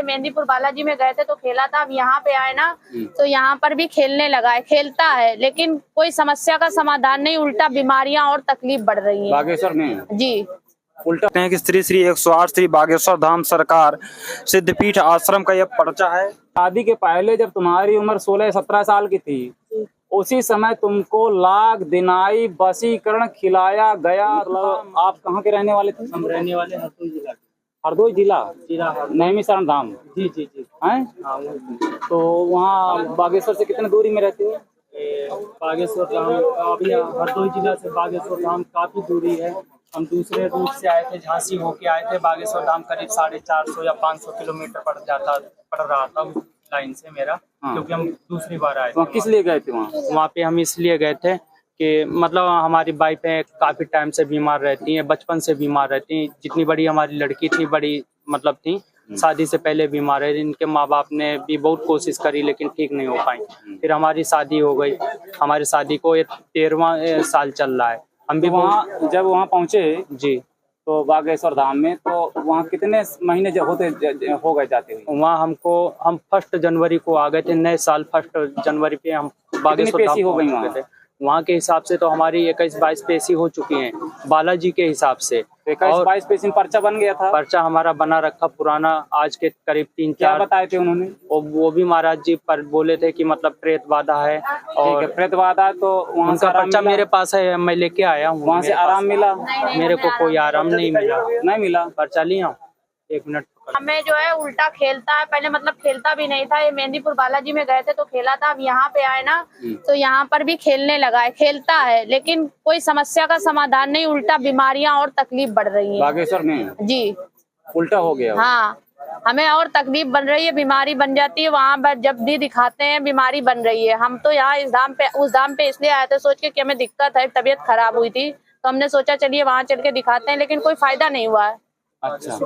मेहंदीपुर बालाजी में गए थे तो खेला था, अब यहाँ पे आए ना तो यहाँ पर भी खेलने लगा है, खेलता है लेकिन कोई समस्या का समाधान नहीं, उल्टा बीमारियां और तकलीफ बढ़ रही है बागेश्वर में जी। उल्टा है कि श्री 108 श्री बागेश्वर धाम सरकार सिद्धपीठ आश्रम का यह पर्चा है। शादी के पहले जब तुम्हारी उम्र 16-17 साल की थी, उसी समय तुमको लाख दिनाई वशीकरण खिलाया गया। मतलब आप कहाँ के रहने वाले थे? हम रहने वाले हरदोई जिला के। हरदोई जिला नैमिषारण्य धाम जी जी जी हैं? तो वहाँ बागेश्वर से कितने दूरी में रहते हो? बागेश्वर धाम अभी हरदोई जिला से बागेश्वर धाम काफी दूरी है। हम दूसरे रूट से आए थे, झांसी होके आए थे। बागेश्वर धाम करीब 450 या 500 किलोमीटर पड़ रहा था उस लाइन से मेरा। क्योंकि हम दूसरी बार आए थे। वहाँ किस लिए गए थे? वहाँ पे हम इसलिए गए थे कि मतलब हमारी वाइफें काफी टाइम से बीमार रहती हैं, बचपन से बीमार रहती हैं। जितनी बड़ी हमारी लड़की थी, बड़ी मतलब थी, शादी से पहले बीमार है। इनके माँ बाप ने भी बहुत कोशिश करी लेकिन ठीक नहीं हो पाई। फिर हमारी शादी हो गई। हमारी शादी को ये 13वां साल चल रहा है। हम भी वहाँ जब वहाँ पहुँचे जी तो बागेश्वर धाम में, तो वहाँ कितने महीने हो गए जाते हुए? वहाँ हम 1 जनवरी को आ गए थे। नए साल 1 जनवरी पे हम बागेश्वर धाम हो गई पहुंच गए थे। वहाँ के हिसाब से तो हमारी 21-22 पेशी हो चुकी हैं बालाजी के हिसाब से। 21-22 पेशी में पर्चा बन गया था? पर्चा हमारा बना रखा पुराना, आज के करीब 3-4। क्या बताए थे उन्होंने? वो भी महाराज जी पर बोले थे कि मतलब प्रेत बाधा है। और प्रेत बाधा, तो वहाँ उनका पर्चा मेरे पास है, मैं लेके आया हूँ। वहाँ से आराम मिला? मेरे को कोई आराम नहीं मिला। पर्चा लिया 1 मिनट। हमें जो है उल्टा खेलता है, पहले मतलब खेलता भी नहीं था। ये मेहंदीपुर बालाजी में गए थे तो खेला था, अब यहाँ पे आए ना तो यहाँ पर भी खेलने लगा है, खेलता है लेकिन कोई समस्या का समाधान नहीं, उल्टा बीमारियां और तकलीफ बढ़ रही है बागेश्वर में जी। उल्टा हो गया? हाँ, हमें और तकलीफ बन रही है, बीमारी बन जाती है। वहाँ जब भी दिखाते हैं बीमारी बन रही है। हम तो यहाँ इस धाम पे उस धाम पे इसलिए आए थे सोच के कि हमें दिक्कत है, तबीयत खराब हुई थी तो हमने सोचा चलिए वहाँ चल के दिखाते हैं, लेकिन कोई फायदा नहीं हुआ है। अच्छा,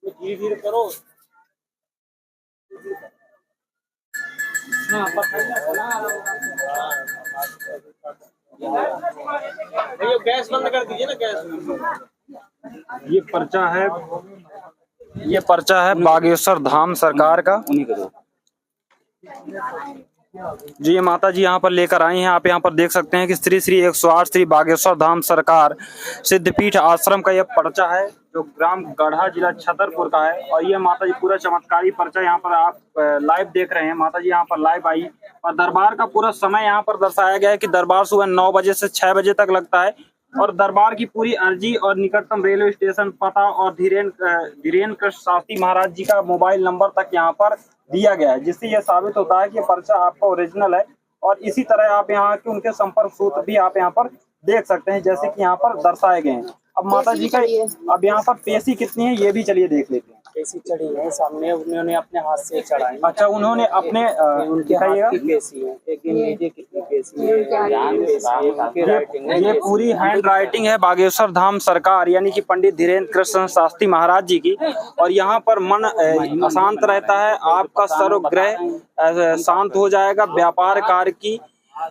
धीरे करो। भैया गैस बंद कर दीजिए ना, गैस। ये पर्चा है बागेश्वर धाम सरकार का। उन्हीं का जी, ये माता जी यहाँ पर लेकर आई हैं। आप यहाँ पर देख सकते हैं कि श्री 108 श्री बागेश्वर धाम सरकार सिद्धपीठ आश्रम का यह पर्चा है, जो ग्राम गढ़ा जिला छतरपुर का है। और ये माता जी पूरा चमत्कारी पर्चा यहाँ पर आप लाइव देख रहे हैं। माता जी यहाँ पर लाइव आई और दरबार का पूरा समय यहाँ पर दर्शाया गया है कि दरबार सुबह 9 बजे से 6 बजे तक लगता है। और दरबार की पूरी अर्जी और निकटतम रेलवे स्टेशन पता और धीरेन्द्र कृष्ण शास्त्री महाराज जी का मोबाइल नंबर तक यहाँ पर दिया गया है, जिससे यह साबित होता है कि पर्चा आपका ओरिजिनल है। और इसी तरह आप यहाँ के उनके संपर्क सूत्र भी आप यहाँ पर देख सकते हैं, जैसे कि यहाँ पर दर्शाए गए हैं। अब माता जी का अब यहाँ पर पेशी कितनी है ये भी चलिए देख लेते हैं। पेशी चढ़ी है सामने, उन्होंने अपने हाथ से चढ़ाई। अच्छा, उन्होंने अपने उनके हाथ की पेशी है। एक लीजिए कितनी पेशी है। ये पूरी हैंड राइटिंग है बागेश्वर धाम सरकार यानी कि पंडित धीरेन्द्र कृष्ण शास्त्री महाराज जी की। और यहाँ पर मन अशांत रहता है, आपका सर्वग्रह शांत हो जाएगा, व्यापार कार्य की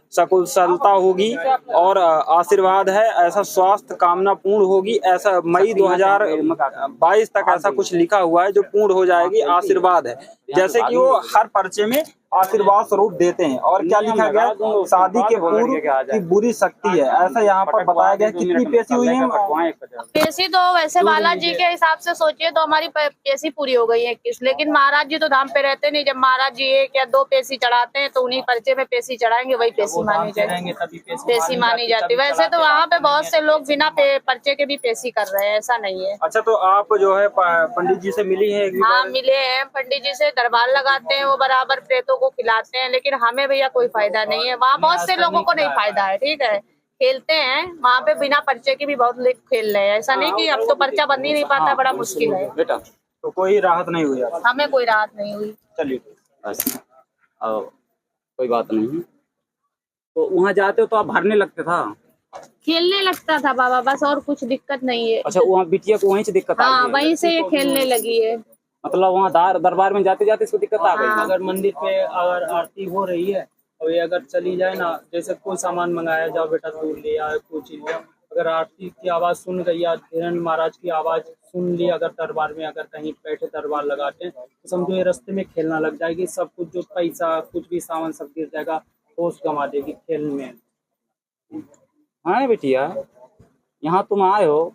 सकुशलता होगी और आशीर्वाद है, ऐसा स्वास्थ्य कामना पूर्ण होगी। ऐसा मई 2022 तक ऐसा कुछ लिखा हुआ है जो पूर्ण हो जाएगी, आशीर्वाद है। जैसे कि वो हर पर्चे में आशीर्वाद स्वरूप देते हैं। और क्या लिखा गया? शादी के पूर्व की बुरी शक्ति है, ऐसा यहाँ पर बताया गया। कितनी पेशी हुई है? पेशी तो वैसे बालाजी के हिसाब से सोचिए तो हमारी पेशी पूरी हो गई है 21, लेकिन महाराज जी तो धाम पे रहते नहीं। जब महाराज जी 1 या 2 पेशी चढ़ाते हैं तो उन्हीं पर्चे में पेशी चढ़ाएंगे, वही पेशी मानी जाएगी, पेशी मानी जाती है। वैसे तो वहाँ पे बहुत से लोग बिना पर्चे के भी पेशी कर रहे हैं, ऐसा नहीं है। अच्छा, तो आप जो है पंडित जी से मिली है? हाँ, मिले हैं। पंडित जी से दरबार लगाते हैं, वो बराबर प्रेतों को खिलाते हैं, लेकिन हमें भैया कोई फायदा नहीं है। वहाँ बहुत से लोगों को नहीं फायदा है, ठीक है, खेलते हैं वहाँ पे बिना पर्चे के भी बहुत लोग खेल रहे हैं। ऐसा नहीं कि अब तो पर्चा बन ही नहीं पाता, बड़ा मुश्किल है बेटा। तो कोई राहत नहीं हुई? हमें कोई राहत नहीं हुई। चलिए कोई बात नहीं। तो वहाँ जाते हो तो आप भरने लगते था? खेलने लगता था बाबा, बस और कुछ दिक्कत नहीं है। अच्छा, वहाँ बिटिया को वहीं से दिक्कत? हाँ, वहीं से ये खेलने लगी है। मतलब वहाँ दरबार में जाते जाते इसको दिक्कत आ गई? अगर मंदिर पे अगर आरती हो रही है और ये अगर चली जाए ना, जैसे कोई सामान मंगाया, जाओ बेटा तू ले आए, कोई चीज, अगर आरती की आवाज सुन गई या धीरेन्द्र महाराज की आवाज सुन लिया, अगर दरबार में अगर कहीं बैठे दरबार लगाते हैं तो समझो ये रास्ते में खेलना लग जाएगी, सब कुछ जो पैसा कुछ भी सामान सब गिर जाएगा, होश गंवा देगी खेल में। हाँ बेटिया, यहाँ तुम आए हो,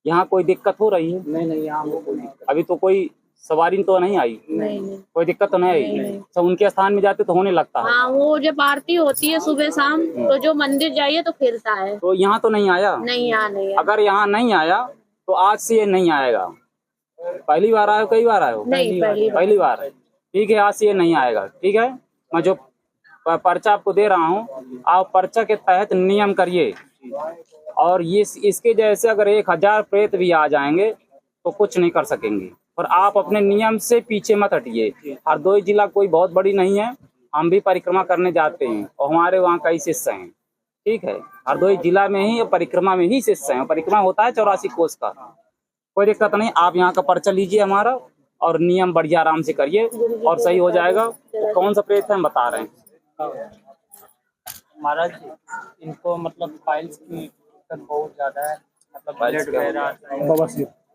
यहाँ कोई दिक्कत हो रही है? नहीं यहाँ हमको कोई दिक्कत अभी तो कोई सवारी तो नहीं आई? नहीं। कोई दिक्कत तो नहीं आई? सब उनके स्थान में जाते तो होने लगता है। हाँ, वो जब आरती होती है सुबह शाम तो जो मंदिर जाइए तो खेलता है। तो यहाँ तो नहीं आया? नहीं, यहाँ नहीं है। अगर यहाँ नहीं आया तो आज से ये नहीं आएगा। पहली बार आए हो, कई बार आए हो? नहीं, पहली बार है। ठीक है, आज से ये नहीं आएगा। ठीक है, मैं जो पर्चा आपको दे रहा हूँ, आप पर्चा के तहत नियम करिए, और ये इसके जैसे अगर 1000 प्रेत भी आ जाएंगे तो कुछ नहीं कर सकेंगे। और आप अपने नियम से पीछे मत हटिए। हरदोई जिला कोई बहुत बड़ी नहीं है, हम भी परिक्रमा करने जाते हैं और हमारे वहाँ कई शिष्य हैं। ठीक है, हरदोई जिला में ही परिक्रमा में ही शिष्य हैं। परिक्रमा होता है 84 कोस का, कोई दिक्कत नहीं। आप यहाँ का पर्चा लीजिए हमारा, और नियम बढ़िया आराम से करिए और सही हो जाएगा। तो कौन सा प्रेत है हम बता रहे हैं। महाराज, इनको मतलब फाइल्स की दिक्कत बहुत ज्यादा है, मतलब ब्लड वगैरह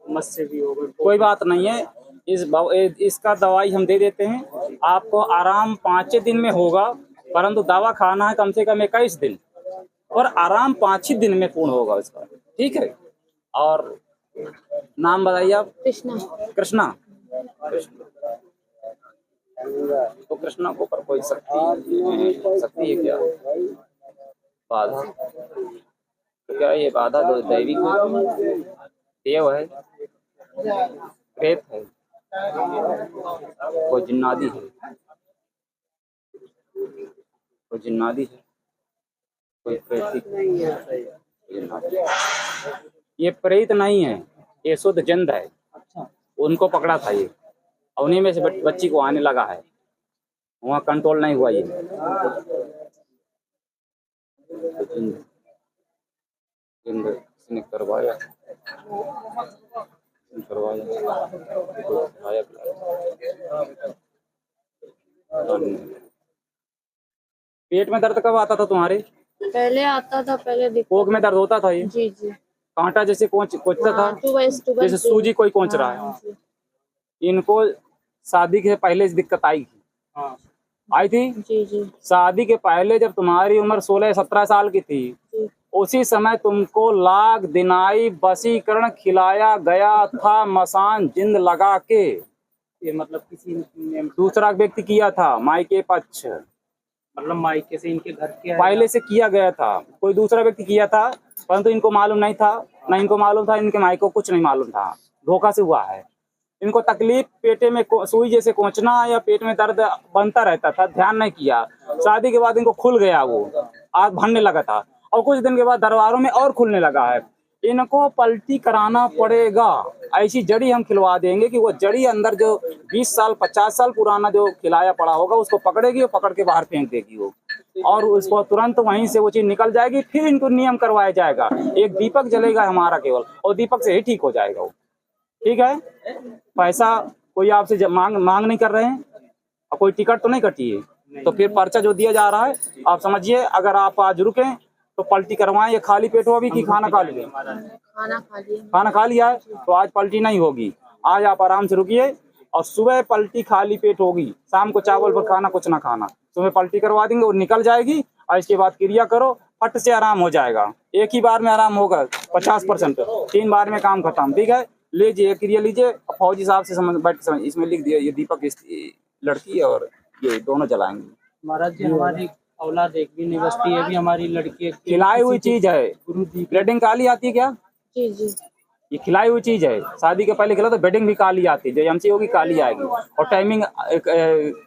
समस्या भी हो गई। कोई बात नहीं है, इसका दवाई हम दे देते हैं आपको। आराम 5 दिन में होगा, परंतु दवा खाना है कम से कम 21 दिन, और आराम 5 दिन में पूर्ण होगा इसका। ठीक है, और नाम बताइए आप। कृष्णा। कृष्णा। तो कृष्णा को ऊपर कोई शक्ति है क्या? बाधा? तो क्या ये बाधा जो दैविक देव है, प्रेत है, कोई जिन्नादी है, कोई जिन्नादी है, कोई प्रेत जिन्नादी। ये प्रेत नहीं है, ये शुद्ध जिंद है। उनको पकड़ा था ये, उन्हीं में से बच्ची को आने लगा है, वहाँ कंट्रोल नहीं हुआ ये। जिंद इसने करवाया पेट में दर्द कब आता था तुम्हारे? पहले आता था, पहले कोख में दर्द होता था ये? जी। कांटा जैसे कोचता था, जैसे सूजी कोई कोच रहा है। इनको शादी के पहले से दिक्कत आई थी? आई थी? जी। शादी के पहले जब तुम्हारी उम्र 16-17 साल की थी, उसी समय तुमको लाग दिनाई वशीकरण खिलाया गया था, मसान जिंद लगा के। ये मतलब किसी ने दूसरा व्यक्ति किया था, मायके पक्ष, मतलब मायके से इनके घर के पहले से किया गया था। कोई दूसरा व्यक्ति किया था, परंतु इनको मालूम नहीं था, ना इनको मालूम था, इनके मायके को कुछ नहीं मालूम था, धोखा से हुआ है। इनको तकलीफ पेटे में सुई जैसे कोचना या पेट में दर्द बनता रहता था, ध्यान नहीं किया। शादी के बाद इनको खुल गया, वो आग भरने लगा था, और कुछ दिन के बाद दरबारों में और खुलने लगा है। इनको पलटी कराना पड़ेगा। ऐसी जड़ी हम खिलवा देंगे कि वो जड़ी अंदर जो 20 साल 50 साल पुराना जो खिलाया पड़ा होगा उसको पकड़ेगी और पकड़ के बाहर फेंक देगी वो, और उसको तुरंत वहीं से वो चीज निकल जाएगी। फिर इनको नियम करवाया जाएगा, एक दीपक जलेगा हमारा केवल, और दीपक से ही ठीक हो जाएगा वो। ठीक है, पैसा कोई आपसे मांग नहीं कर रहे हैं, और कोई टिकट तो नहीं कटी है। तो फिर पर्चा जो दिया जा रहा है आप समझिए, अगर आप आज रुके तो पलटी करवाएं। ये खाली पेट हो अभी कि खाना खा लिए? खाना खा लिया है, तो आज पलटी नहीं होगी। आज आप आराम से रुकिए, और सुबह पलटी खाली पेट होगी। शाम को चावल पर खाना कुछ ना खाना, सुबह पलटी करवा देंगे, वो निकल जाएगी, और इसके बाद क्रिया करो, फट से आराम हो जाएगा। एक ही बार में आराम होगा 50%, 3 बार में काम खत्म। ठीक है, लीजिए क्रिया लीजिए, फौजी साहब से बैठ समझ, इसमें लिख दिया ये दीपक लड़की है, और ये दोनों जलाएंगे। महाराज जी, हमारी औलाद एक भी नहीं बचती है, भी हमारी लड़की खिलाई हुई चीज है। ब्लीडिंग काली आती है क्या? जी। ये खिलाई हुई चीज है। शादी के पहले खिला तो बेडिंग भी काली आती है, जो एमसी होगी काली आएगी, और टाइमिंग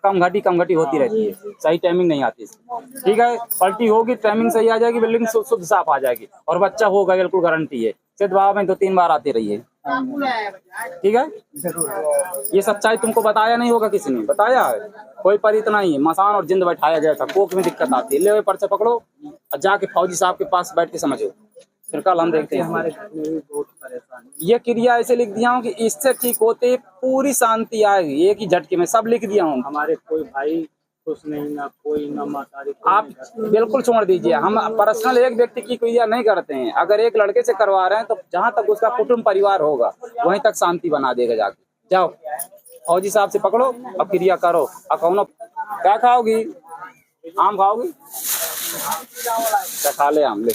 कम घटी होती रहती है, सही टाइमिंग नहीं आती। ठीक है, पलटी होगी, टाइमिंग सही आ जाएगी, बिल्डिंग शुद्ध साफ आ जाएगी, और बच्चा होगा, बिल्कुल गारंटी है। सिद्ध बाबा में 2-3 बार आती रही है। ठीक है, ये सच्चाई तुमको बताया नहीं होगा, किसी ने बताया है? कोई परित नहीं है, मसान और जिंद बैठाया गया था। कोख में दिक्कत आती है, ले पर्चा पकड़ो और जाके फौजी साहब के पास बैठ के समझो, फिर कल हम देखते हैं। हमारे घर में भी बहुत परेशान। ये क्रिया ऐसे लिख दिया हूँ कि इससे ठीक होते पूरी शांति आएगी, एक ही झटके में सब लिख दिया हूँ। हमारे कोई भाई कुछ नहीं, ना कोई ना मातारी, आप बिल्कुल छोड़ दीजिए, हम पर्सनल एक व्यक्ति की क्रिया नहीं करते हैं। अगर एक लड़के से करवा रहे हैं तो जहां तक उसका कुटुंब परिवार होगा वहीं तक शांति बना देगा। जाके जाओ फौजी साहब से पकड़ो और क्रिया करो। और कौनो क्या खाओगी? आम खाओगी? क्या खा ले आम ले,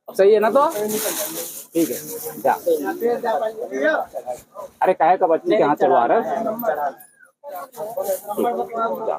अब सही है ना? तो ठीक है जा। अरे काहे का बच्ची के हाथ चलवा रहे? ठीक, जा।